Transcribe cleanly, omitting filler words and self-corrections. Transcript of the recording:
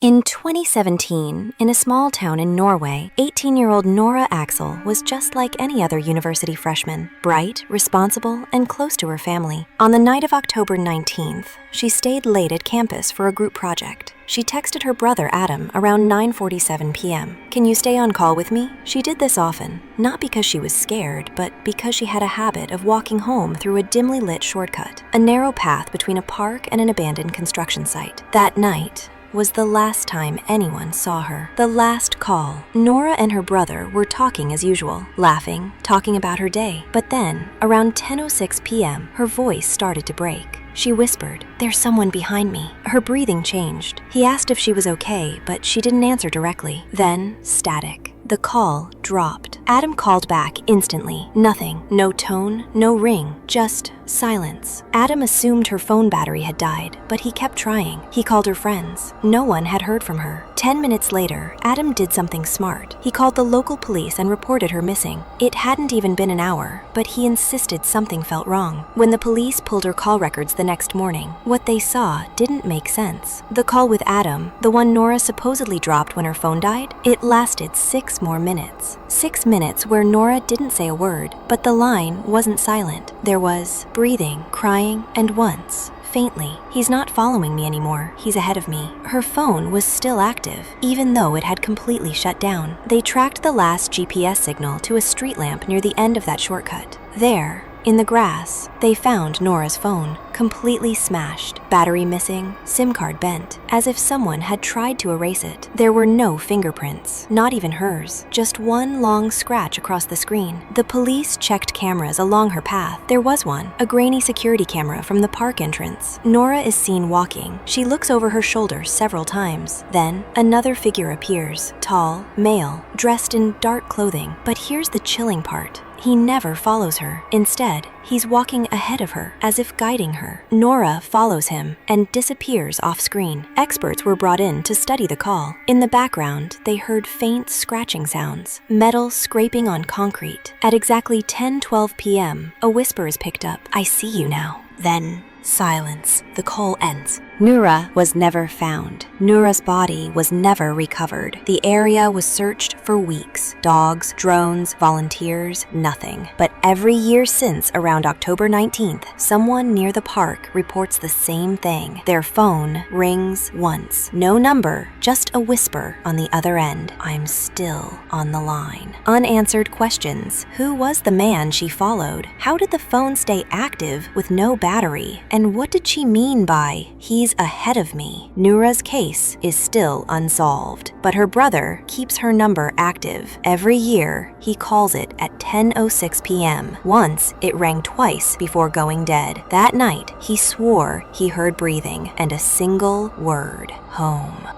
In 2017, in a small town in Norway, 18-year-old Noora Aksel was just like any other university freshman, bright, responsible, and close to her family. On the night of October 19th, she stayed late at campus for a group project. She texted her brother Adam around 9:47 p.m. "Can you stay on call with me?" She did this often, not because she was scared, but because she had a habit of walking home through a dimly lit shortcut, a narrow path between a park and an abandoned construction site. That night was the last time anyone saw her. The last call. Noora and her brother were talking as usual, laughing, talking about her day. But then, around 10:06 p.m., her voice started to break. She whispered, "There's someone behind me." Her breathing changed. He asked if she was okay, but she didn't answer directly. Then, static. The call dropped. Adam called back instantly. Nothing. No tone, no ring, just silence. Adam assumed her phone battery had died, but he kept trying. He called her friends. No one had heard from her. 10 minutes later, Adam did something smart. He called the local police and reported her missing. It hadn't even been an hour, but he insisted something felt wrong. When the police pulled her call records the next morning, what they saw didn't make sense. The call with Adam, the one Noora supposedly dropped when her phone died, it lasted 6 more minutes. 6 minutes where Noora didn't say a word, but the line wasn't silent. There was breathing, crying, and once, faintly, "He's not following me anymore. He's ahead of me." Her phone was still active, even though it had completely shut down. They tracked the last GPS signal to a street lamp near the end of that shortcut. There, in the grass, they found Noora's phone, completely smashed, battery missing, SIM card bent, as if someone had tried to erase it. There were no fingerprints, not even hers, just one long scratch across the screen. The police checked cameras along her path. There was one, a grainy security camera from the park entrance. Noora is seen walking. She looks over her shoulder several times. Then, another figure appears, tall, male, dressed in dark clothing. But here's the chilling part. He never follows her. Instead, he's walking ahead of her, as if guiding her. Noora follows him and disappears off-screen. Experts were brought in to study the call. In the background, they heard faint scratching sounds, metal scraping on concrete. At exactly 10:12 p.m., a whisper is picked up. "I see you now." Then, silence. The call ends. Noora was never found. Noora's body was never recovered. The area was searched for weeks. Dogs, drones, volunteers, nothing. But every year since around October 19th, someone near the park reports the same thing. Their phone rings once. No number, just a whisper on the other end. "I'm still on the line." Unanswered questions. Who was the man she followed? How did the phone stay active with no battery? And what did she mean by, "He's ahead of me"? Noora's case is still unsolved, but her brother keeps her number active. Every year, he calls it at 10:06 p.m. Once, it rang twice before going dead. That night, he swore he heard breathing and a single word: home.